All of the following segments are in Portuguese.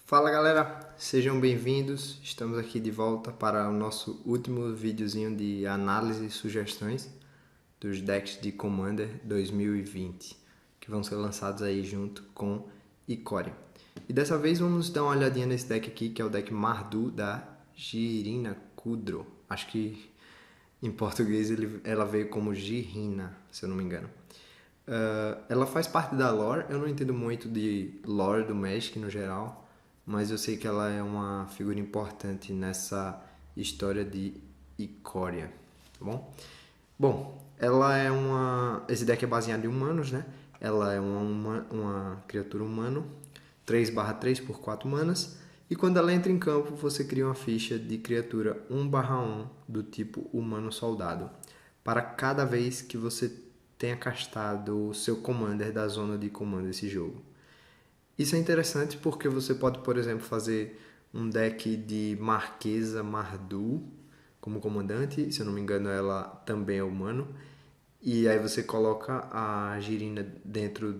Fala galera, sejam bem-vindos. Estamos aqui de volta para o nosso último videozinho de análise e sugestões dos decks de Commander 2020 que vão ser lançados aí junto com Ikoria. E dessa vez vamos dar uma olhadinha nesse deck aqui, que é o deck Mardu da Girina Kudro. Acho que em português ela veio como Girina, se eu não me engano. Ela faz parte da lore, eu não entendo muito de lore do Magic no geral, mas eu sei que ela é uma figura importante nessa história de Ikoria, tá bom? Bom, esse deck é baseado em humanos, né? Ela é uma criatura humano, 3/3 por 4 manas, e quando ela entra em campo, você cria uma ficha de criatura 1/1 do tipo humano soldado, para cada vez que você tenha castado o seu commander da zona de comando desse jogo. Isso é interessante porque você pode, por exemplo, fazer um deck de Marquesa Mardu como comandante, se eu não me engano ela também é humano, e aí você coloca a Girina dentro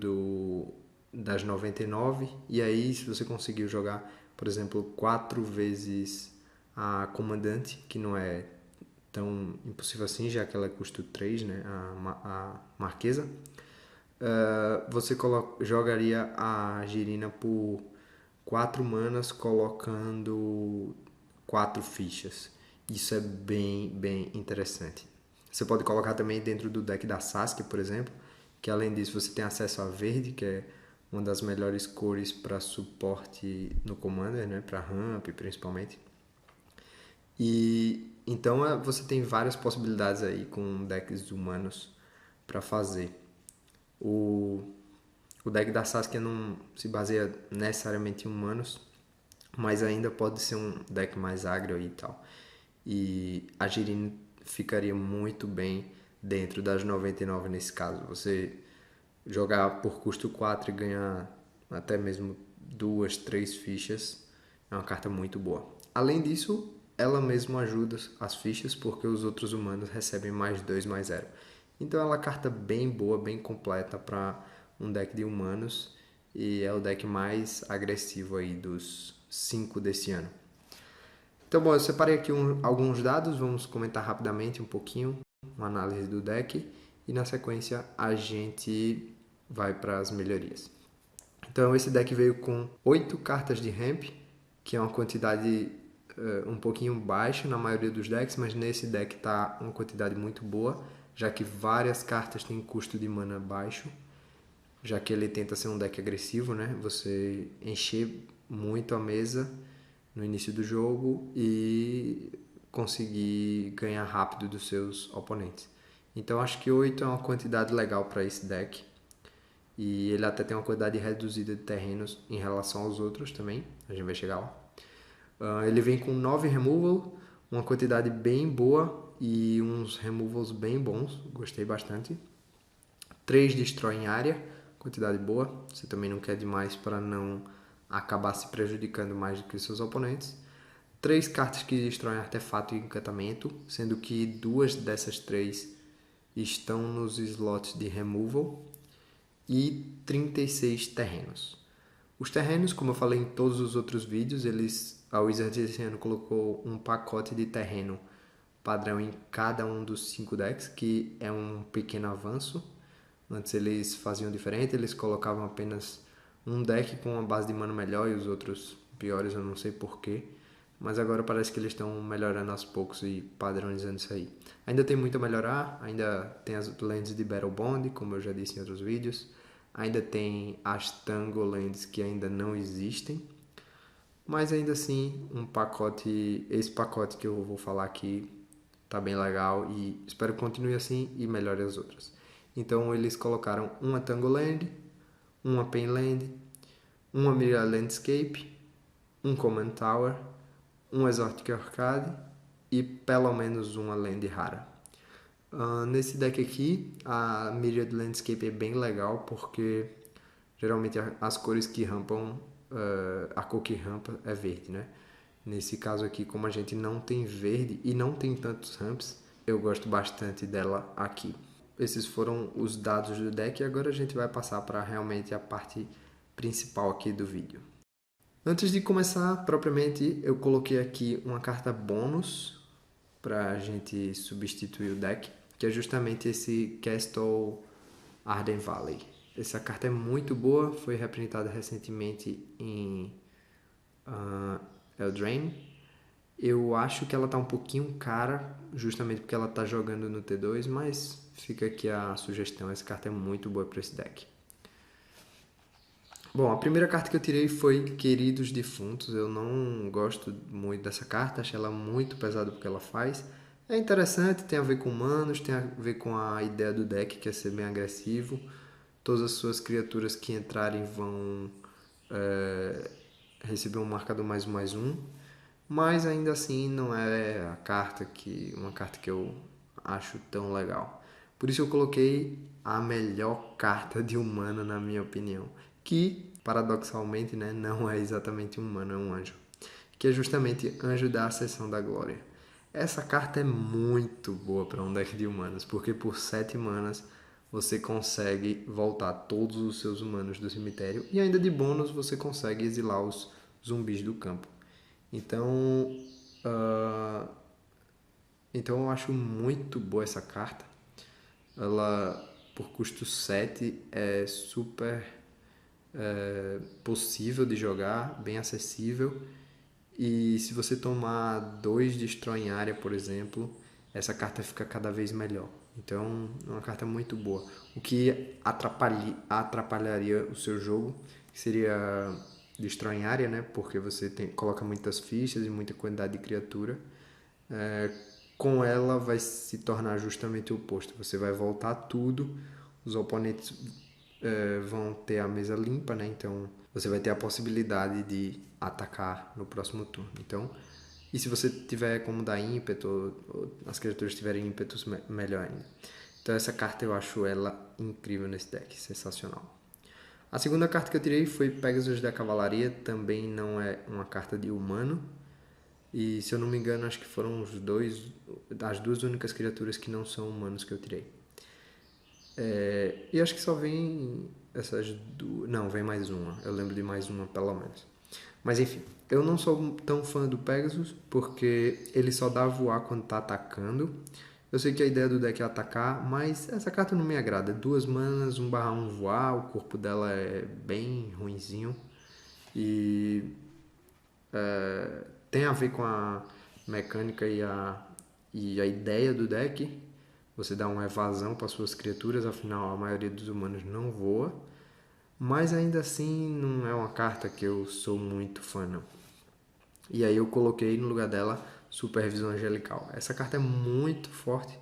das 99, e aí se você conseguiu jogar, por exemplo, 4 vezes a comandante, que não é tão impossível assim, já que ela custa 3, né, a Marquesa, você jogaria a Girina por 4 manas colocando 4 fichas. Isso é bem interessante. Você pode colocar também dentro do deck da Sasuke, por exemplo, que além disso você tem acesso a verde, que é uma das melhores cores para suporte no Commander, né? Para ramp principalmente. E então você tem várias possibilidades aí com decks humanos para fazer. O, o deck da Sasuke não se baseia necessariamente em humanos, mas ainda pode ser um deck mais agro e tal. E a Jirin ficaria muito bem dentro das 99 nesse caso. Você jogar por custo 4 e ganhar até mesmo 2, 3 fichas é uma carta muito boa. Além disso, ela mesma ajuda as fichas porque os outros humanos recebem +2/+0. Então ela é uma carta bem boa, bem completa para um deck de humanos e é o deck mais agressivo aí dos 5 desse ano. Então, bom, eu separei aqui alguns dados, vamos comentar rapidamente um pouquinho, uma análise do deck, e na sequência a gente vai para as melhorias. Então, esse deck veio com 8 cartas de ramp, que é uma quantidade um pouquinho baixa na maioria dos decks, mas nesse deck está uma quantidade muito boa, já que várias cartas têm custo de mana baixo, já que ele tenta ser um deck agressivo, né? Você encher muito a mesa no início do jogo e conseguir ganhar rápido dos seus oponentes. Então acho que 8 é uma quantidade legal para esse deck. E ele até tem uma quantidade reduzida de terrenos em relação aos outros também. A gente vai chegar lá. Ele vem com 9 removal, uma quantidade bem boa e uns removals bem bons. Gostei bastante. 3 destrói em área, quantidade boa. Você também não quer demais para não acabar se prejudicando mais do que os seus oponentes. 3 cartas que destroem artefato e encantamento, sendo que 2 dessas 3 estão nos slots de removal. E 36 terrenos. Os terrenos, como eu falei em todos os outros vídeos, a Wizards esse ano colocou um pacote de terreno padrão em cada um dos 5 decks, que é um pequeno avanço. Antes eles faziam diferente, eles colocavam apenas um deck com uma base de mana melhor e os outros piores, eu não sei porquê. Mas agora parece que eles estão melhorando aos poucos e padronizando isso aí. Ainda tem muito a melhorar, ainda tem as lands de Battle Bond, como eu já disse em outros vídeos. Ainda tem as Tango Lands que ainda não existem. Mas ainda assim, esse pacote que eu vou falar aqui tá bem legal e espero que continue assim e melhore as outras. Então eles colocaram uma Tango Land, uma Pain Land, uma Mirror Landscape, um Command Tower, um Exotic Arcade e pelo menos uma Land rara. Nesse deck aqui, a Myriad Landscape é bem legal porque geralmente as cores que rampam, a cor que rampa é verde, né? Nesse caso aqui, como a gente não tem verde e não tem tantos ramps, eu gosto bastante dela aqui. Esses foram os dados do deck e agora a gente vai passar para realmente a parte principal aqui do vídeo. Antes de começar, propriamente, eu coloquei aqui uma carta bônus para a gente substituir o deck, que é justamente esse Castle Arden Valley. Essa carta é muito boa, foi reprintada recentemente em Eldraine. Eu acho que ela tá um pouquinho cara, justamente porque ela tá jogando no T2, mas fica aqui a sugestão, essa carta é muito boa para esse deck. Bom, a primeira carta que eu tirei foi Queridos Defuntos. Eu não gosto muito dessa carta, acho ela muito pesada porque ela faz. É interessante, tem a ver com humanos, tem a ver com a ideia do deck, que é ser bem agressivo. Todas as suas criaturas que entrarem vão receber um marcador mais um. Mas ainda assim não é uma carta que eu acho tão legal. Por isso eu coloquei a melhor carta de humano na minha opinião, que paradoxalmente, né, não é exatamente um humano, é um anjo, que é justamente Anjo da Ascensão da Glória. Essa carta é muito boa para um deck de humanos, porque por 7 manas você consegue voltar todos os seus humanos do cemitério e ainda de bônus você consegue exilar os zumbis do campo. Então, uh, então eu acho muito boa essa carta. Ela, por custo 7, é super possível de jogar, bem acessível. E se você tomar 2 Destrói em área, por exemplo, essa carta fica cada vez melhor. Então, é uma carta muito boa. O que atrapalharia o seu jogo seria Destrói em área, né? Porque você coloca muitas fichas e muita quantidade de criatura. Com ela vai se tornar justamente o oposto. Você vai voltar tudo, os oponentes vão ter a mesa limpa, né? Então você vai ter a possibilidade de atacar no próximo turno. Então, e se você tiver como dar ímpeto, ou as criaturas tiverem ímpetos, melhor ainda. Então essa carta eu acho ela incrível nesse deck, sensacional. A segunda carta que eu tirei foi Pegasus da Cavalaria, também não é uma carta de humano. E se eu não me engano, acho que foram as duas únicas criaturas que não são humanos que eu tirei. E acho que só vem essas duas. Não, vem mais uma. Eu lembro de mais uma, pelo menos. Mas enfim, eu não sou tão fã do Pegasus, porque ele só dá voar quando tá atacando. Eu sei que a ideia do deck é atacar, mas essa carta não me agrada. 2 manas, 1/1 voar, o corpo dela é bem ruinzinho. E tem a ver com a mecânica e a ideia do deck. Você dá uma evasão para suas criaturas, afinal a maioria dos humanos não voa. Mas ainda assim não é uma carta que eu sou muito fã não. E aí eu coloquei no lugar dela Supervisão Angelical. Essa carta é muito forte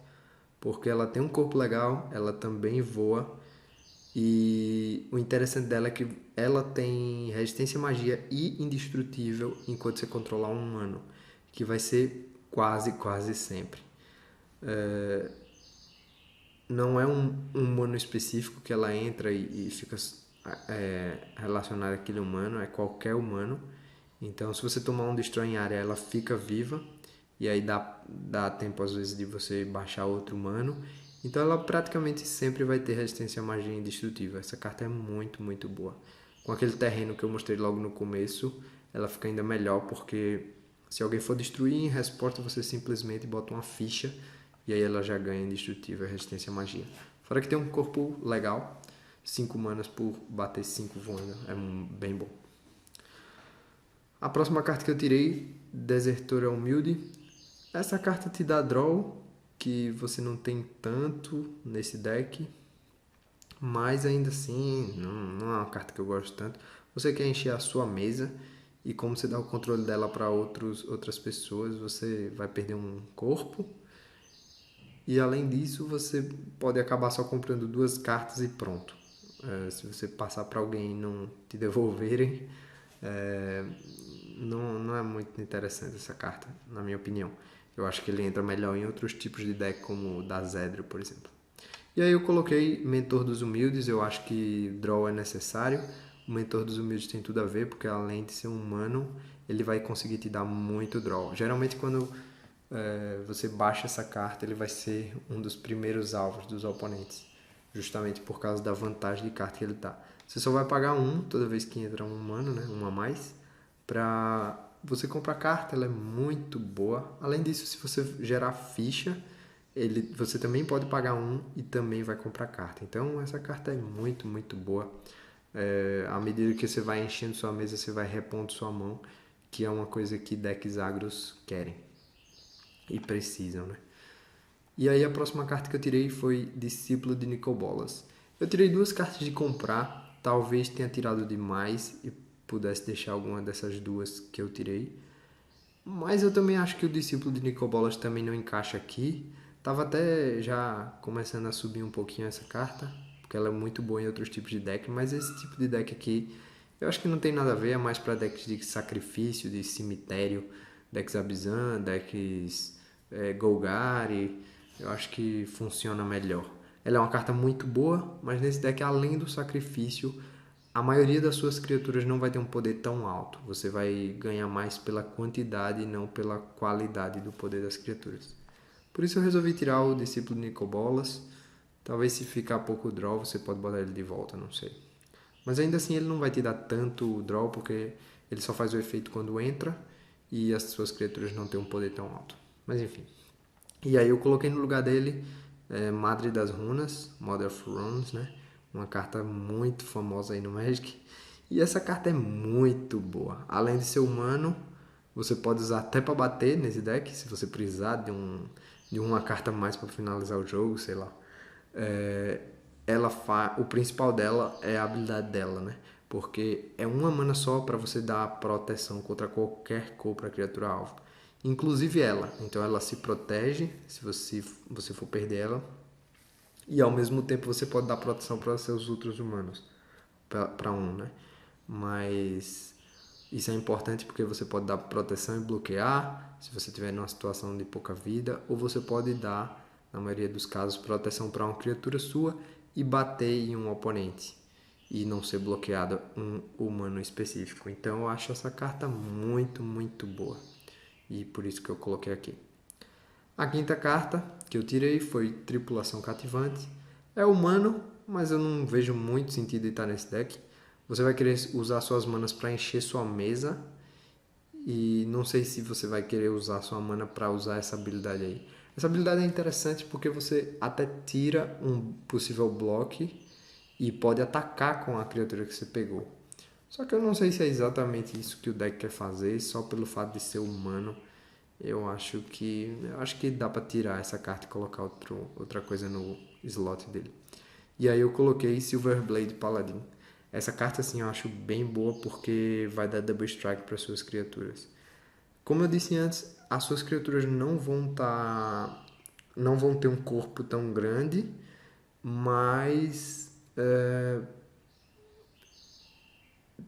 porque ela tem um corpo legal, ela também voa. E o interessante dela é que ela tem resistência à magia e indestrutível enquanto você controlar um humano, que vai ser quase sempre. Não é um humano específico que ela entra e fica relacionada àquele humano, é qualquer humano. Então, se você tomar um Destrói em área, ela fica viva. E aí dá tempo, às vezes, de você baixar outro humano. Então, ela praticamente sempre vai ter resistência à magia indestrutível. Essa carta é muito boa. Com aquele terreno que eu mostrei logo no começo, ela fica ainda melhor, porque se alguém for destruir, em resposta você simplesmente bota uma ficha e aí ela já ganha indestrutível resistência à magia. Fora que tem um corpo legal, 5 manas por bater 5 voando, é bem bom. A próxima carta que eu tirei, Desertora Humilde. Essa carta te dá draw, que você não tem tanto nesse deck, mas ainda assim não é uma carta que eu gosto tanto. Você quer encher a sua mesa e como você dá o controle dela para outras pessoas, você vai perder um corpo. E além disso, você pode acabar só comprando 2 cartas e pronto. Se você passar para alguém e não te devolverem, não é muito interessante essa carta, na minha opinião. Eu acho que ele entra melhor em outros tipos de deck, como o da Zedro, por exemplo. E aí eu coloquei Mentor dos Humildes, eu acho que draw é necessário. O Mentor dos Humildes tem tudo a ver, porque além de ser um humano, ele vai conseguir te dar muito draw. Geralmente quando você baixa essa carta, ele vai ser um dos primeiros alvos dos oponentes, justamente por causa da vantagem de carta que ele tá. Você só vai pagar 1 toda vez que entra um humano, né? 1 a mais, para você comprar carta, ela é muito boa. Além disso, se você gerar ficha, você também pode pagar um e também vai comprar carta. Então essa carta é muito, muito boa. À medida que você vai enchendo sua mesa, você vai repondo sua mão, que é uma coisa que decks agros querem e precisam, né? E aí a próxima carta que eu tirei foi Discípulo de Nicobolas. Eu tirei 2 cartas de comprar, talvez tenha tirado demais e pudesse deixar alguma dessas 2 que eu tirei. Mas eu também acho que o Discípulo de Nicobolas também não encaixa aqui. Tava até já começando a subir um pouquinho essa carta, porque ela é muito boa em outros tipos de deck, mas esse tipo de deck aqui eu acho que não tem nada a ver, é mais para decks de sacrifício, de cemitério, decks Abzan, decks Golgari. Eu acho que funciona melhor. Ela é uma carta muito boa, mas nesse deck, além do sacrifício, a maioria das suas criaturas não vai ter um poder tão alto. Você vai ganhar mais pela quantidade e não pela qualidade do poder das criaturas. Por isso eu resolvi tirar o Discípulo de Nicobolas. Talvez se ficar pouco draw, você pode botar ele de volta, não sei. Mas ainda assim ele não vai te dar tanto draw, porque ele só faz o efeito quando entra e as suas criaturas não têm um poder tão alto. Mas enfim. E aí eu coloquei no lugar dele Madre das Runas, Mother of Runes, né? Uma carta muito famosa aí no Magic. E essa carta é muito boa. Além de ser humano, você pode usar até para bater nesse deck, se você precisar de uma carta a mais para finalizar o jogo, sei lá. O principal dela é a habilidade dela, né? Porque é uma mana só para você dar proteção contra qualquer cor para criatura alvo. Inclusive ela. Então ela se protege se você for perder ela. E ao mesmo tempo você pode dar proteção para seus outros humanos. Para um, né? Mas isso é importante porque você pode dar proteção e bloquear se você estiver numa situação de pouca vida. Ou você pode dar, na maioria dos casos, proteção para uma criatura sua e bater em um oponente. E não ser bloqueado um humano específico. Então eu acho essa carta muito, muito boa. E por isso que eu coloquei aqui. A quinta carta que eu tirei foi Tripulação Cativante. É humano, mas eu não vejo muito sentido em estar nesse deck. Você vai querer usar suas manas para encher sua mesa. E não sei se você vai querer usar sua mana para usar essa habilidade aí. Essa habilidade é interessante porque você até tira um possível bloco e pode atacar com a criatura que você pegou. Só que eu não sei se é exatamente isso que o deck quer fazer, só pelo fato de ser humano. Eu acho que dá para tirar essa carta e colocar outra coisa no slot dele. E aí eu coloquei Silverblade Paladin. Essa carta assim eu acho bem boa porque vai dar double strike para suas criaturas. Como eu disse antes, as suas criaturas não vão ter um corpo tão grande, mas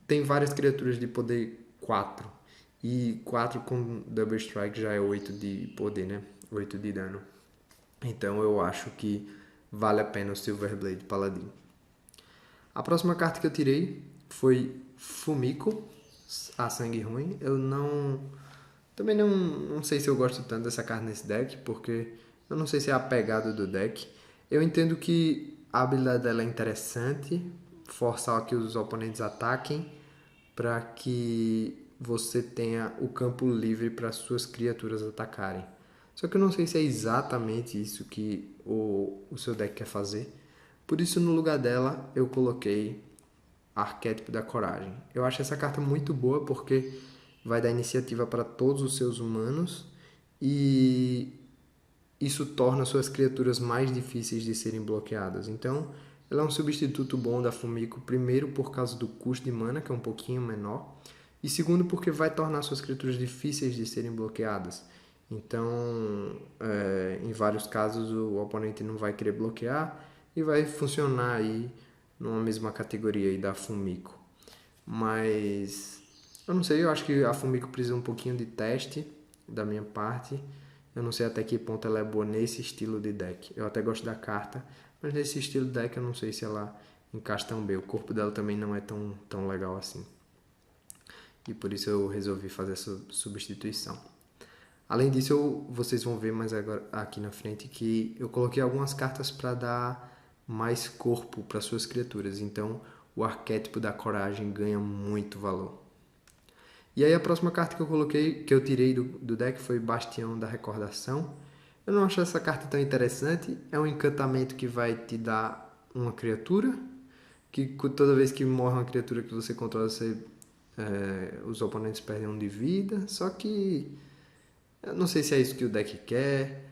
tem várias criaturas de poder 4. E 4 com Double Strike já é 8 de poder, né? 8 de dano. Então eu acho que vale a pena o Silverblade Paladin. A próxima carta que eu tirei foi Fumiko, a Sangue Ruim. Eu não... Também não sei se eu gosto tanto dessa carta nesse deck, porque eu não sei se é a pegada do deck. Eu entendo que a habilidade dela é interessante, forçar que os oponentes ataquem, para que você tenha o campo livre para suas criaturas atacarem. Só que eu não sei se é exatamente isso que o seu deck quer fazer. Por isso, no lugar dela, eu coloquei Arquétipo da Coragem. Eu acho essa carta muito boa porque vai dar iniciativa para todos os seus humanos e isso torna suas criaturas mais difíceis de serem bloqueadas. Então, ela é um substituto bom da Fumiko, primeiro por causa do custo de mana, que é um pouquinho menor, e segundo porque vai tornar suas criaturas difíceis de serem bloqueadas. Então, em vários casos, o oponente não vai querer bloquear e vai funcionar aí numa mesma categoria aí da Fumiko. Mas, eu não sei, eu acho que a Fumiko precisa um pouquinho de teste da minha parte. Eu não sei até que ponto ela é boa nesse estilo de deck. Eu até gosto da carta, mas nesse estilo de deck eu não sei se ela encaixa tão bem. O corpo dela também não é tão legal assim. E por isso eu resolvi fazer essa substituição. Além disso, vocês vão ver mais agora aqui na frente que eu coloquei algumas cartas para dar mais corpo para suas criaturas. Então, o arquétipo da coragem ganha muito valor. E aí a próxima carta que eu coloquei, que eu tirei do deck foi Bastião da Recordação. Eu não acho essa carta tão interessante. É um encantamento que vai te dar uma criatura, que toda vez que morre uma criatura que você controla, os oponentes perdem 1 de vida. Só que eu não sei se é isso que o deck quer.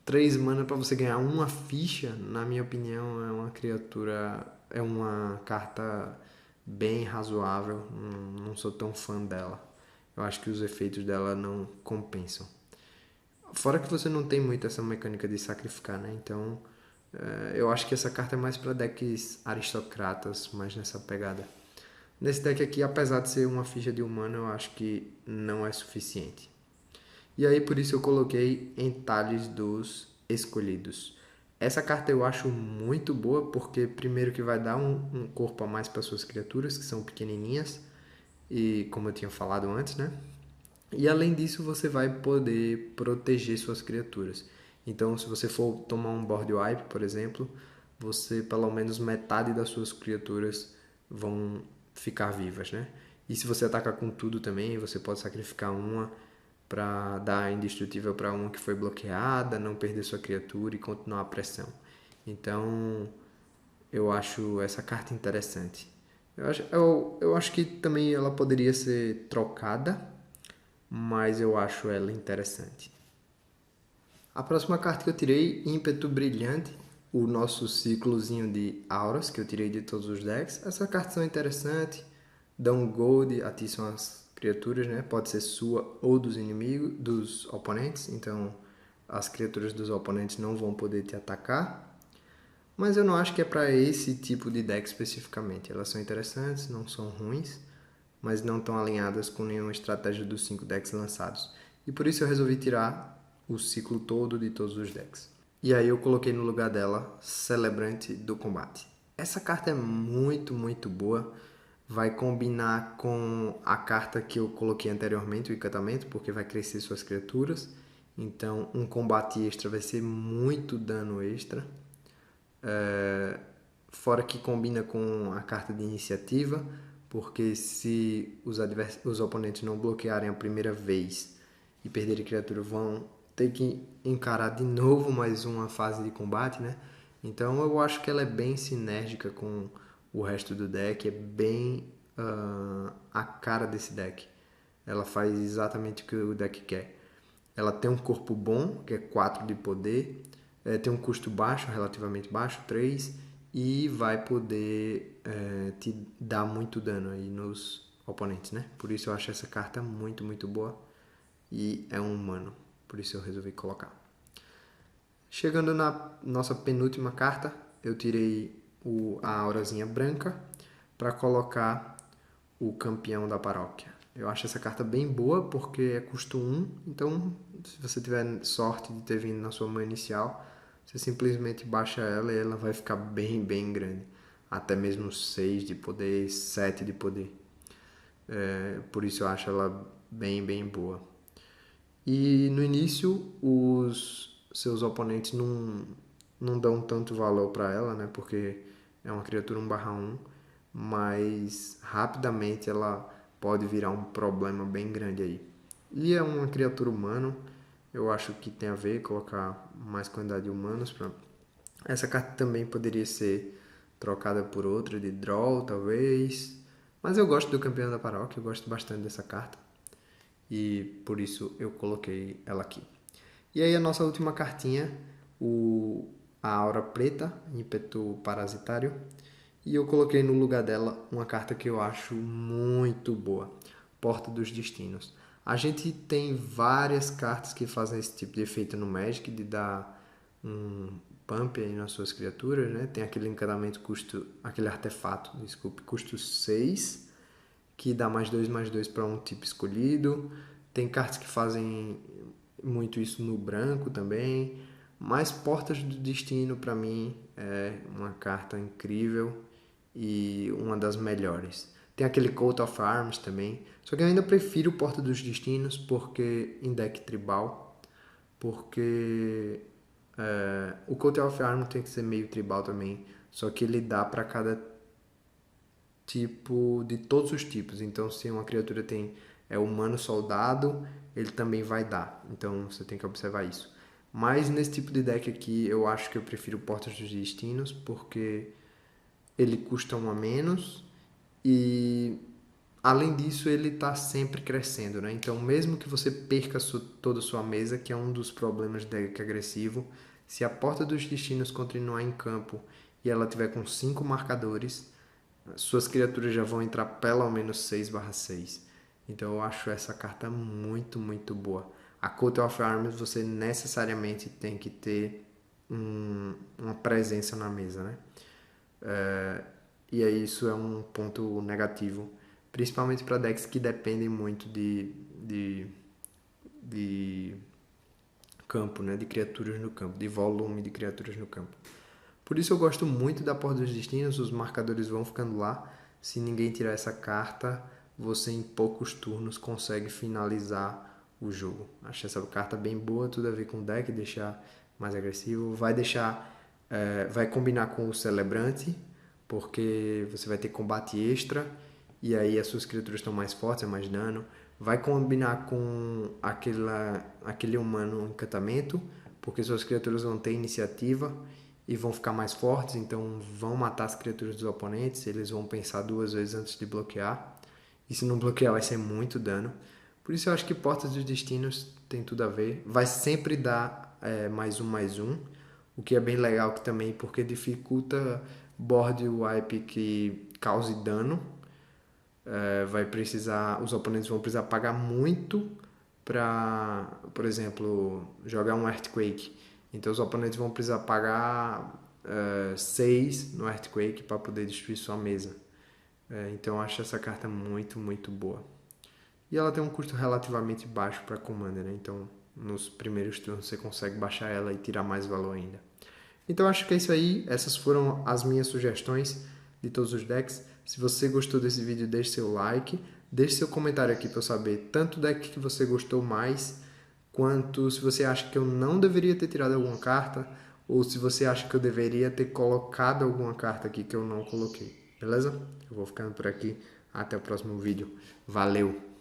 3 mana para você ganhar uma ficha, na minha opinião, é uma criatura, é uma carta bem razoável. Não sou tão fã dela. Eu acho que os efeitos dela não compensam. Fora que você não tem muito essa mecânica de sacrificar, né? Então, eu acho que essa carta é mais para decks aristocratas, mais nessa pegada. Nesse deck aqui, apesar de ser uma ficha de humano, eu acho que não é suficiente. E aí, por isso eu coloquei Entalhes dos Escolhidos. Essa carta eu acho muito boa, porque primeiro que vai dar um corpo a mais para suas criaturas, que são pequenininhas, e como eu tinha falado antes, né? E além disso, você vai poder proteger suas criaturas. Então, se você for tomar um board wipe, por exemplo, você pelo menos metade das suas criaturas vão ficar vivas, né? E se você atacar com tudo também, você pode sacrificar uma para dar indestrutível para uma que foi bloqueada, não perder sua criatura e continuar a pressão. Então, eu acho essa carta interessante. Eu acho que também ela poderia ser trocada, mas eu acho ela interessante. A próxima carta que eu tirei, Ímpeto Brilhante, o nosso ciclozinho de auras que eu tirei de todos os decks. Essa carta são interessante, dão gold, atiçam as criaturas, né? Pode ser sua ou dos inimigos, dos oponentes, então as criaturas dos oponentes não vão poder te atacar. Mas eu não acho que é para esse tipo de deck especificamente. Elas são interessantes, não são ruins, mas não estão alinhadas com nenhuma estratégia dos 5 decks lançados. E por isso eu resolvi tirar o ciclo todo de todos os decks. E aí eu coloquei no lugar dela Celebrante do Combate. Essa carta é muito, muito boa. Vai combinar com a carta que eu coloquei anteriormente, o encantamento, porque vai crescer suas criaturas. Então um combate extra vai ser muito dano extra. Fora que combina com a carta de iniciativa, porque se os oponentes não bloquearem a primeira vez e perderem criatura, vão ter que encarar de novo mais uma fase de combate, né? Então eu acho que ela é bem sinérgica com o resto do deck, é bem a cara desse deck. Ela faz exatamente o que o deck quer. Ela tem um corpo bom, que é 4 de poder, tem um custo baixo, relativamente baixo, 3, e vai poder te dar muito dano aí nos oponentes, né? Por isso eu acho essa carta muito, muito boa e é um humano, por isso eu resolvi colocar. Chegando na nossa penúltima carta, eu tirei a aurazinha branca para colocar o campeão da paróquia. Eu acho essa carta bem boa porque é custo 1, então se você tiver sorte de ter vindo na sua mão inicial, você simplesmente baixa ela e ela vai ficar bem, bem grande. Até mesmo 6 de poder, 7 de poder. Por isso eu acho ela bem, bem boa. E no início os seus oponentes não dão tanto valor para ela, né? Porque é uma criatura 1/1, mas rapidamente ela pode virar um problema bem grande aí. E é uma criatura humana, eu acho que tem a ver colocar mais quantidade de humanos. Essa carta também poderia ser trocada por outra de draw, talvez. Mas eu gosto do campeão da paróquia, eu gosto bastante dessa carta. E por isso eu coloquei ela aqui. E aí a nossa última cartinha, a Aura Preta, ímpeto parasitário. E eu coloquei no lugar dela uma carta que eu acho muito boa, Porta dos Destinos. A gente tem várias cartas que fazem esse tipo de efeito no Magic, de dar um pump aí nas suas criaturas, né? Tem aquele encantamento aquele artefato, desculpe, custo 6, que dá +2/+2 para um tipo escolhido. Tem cartas que fazem muito isso no branco também. Mas Portas do Destino, para mim, é uma carta incrível e uma das melhores. Tem aquele Coat of Arms também. Só que eu ainda prefiro Porta dos Destinos porque em deck tribal. Porque o Coat of Arms tem que ser meio tribal também. Só que ele dá para cada tipo de todos os tipos. Então, se uma criatura tem humano soldado, ele também vai dar. Então, você tem que observar isso. Mas nesse tipo de deck aqui, eu acho que eu prefiro Portas dos Destinos, porque ele custa 1 a menos e além disso ele está sempre crescendo, né? Então mesmo que você perca toda a sua mesa, que é um dos problemas de deck agressivo, se a Porta dos Destinos continuar em campo e ela tiver com 5 marcadores, suas criaturas já vão entrar pelo menos 6/6. Então eu acho essa carta muito, muito boa. A Coat of Arms você necessariamente tem que ter uma presença na mesa, né? E aí isso é um ponto negativo, principalmente para decks que dependem muito de campo, né? De criaturas no campo, de volume de criaturas no campo. Por isso eu gosto muito da Porta dos Destinos, os marcadores vão ficando lá. Se ninguém tirar essa carta, você em poucos turnos consegue finalizar o jogo. Acho essa carta bem boa, tudo a ver com o deck, deixar mais agressivo. Vai combinar com o Celebrante, porque você vai ter combate extra e aí as suas criaturas estão mais fortes, é mais dano. Vai combinar com aquele humano encantamento, porque suas criaturas vão ter iniciativa e vão ficar mais fortes, então vão matar as criaturas dos oponentes, eles vão pensar 2 vezes antes de bloquear. E se não bloquear vai ser muito dano. Por isso eu acho que Portas dos Destinos tem tudo a ver. Vai sempre dar +1/+1, o que é bem legal que também, porque dificulta board wipe que cause dano. Os oponentes vão precisar pagar muito para, por exemplo, jogar um Earthquake. Então os oponentes vão precisar pagar 6 no Earthquake para poder destruir sua mesa. Então eu acho essa carta muito, muito boa. E ela tem um custo relativamente baixo para Commander, né? Então nos primeiros turnos você consegue baixar ela e tirar mais valor ainda. Então acho que é isso aí. Essas foram as minhas sugestões de todos os decks. Se você gostou desse vídeo, deixe seu like. Deixe seu comentário aqui para eu saber tanto o deck que você gostou mais, quanto se você acha que eu não deveria ter tirado alguma carta, ou se você acha que eu deveria ter colocado alguma carta aqui que eu não coloquei. Beleza? Eu vou ficando por aqui. Até o próximo vídeo. Valeu!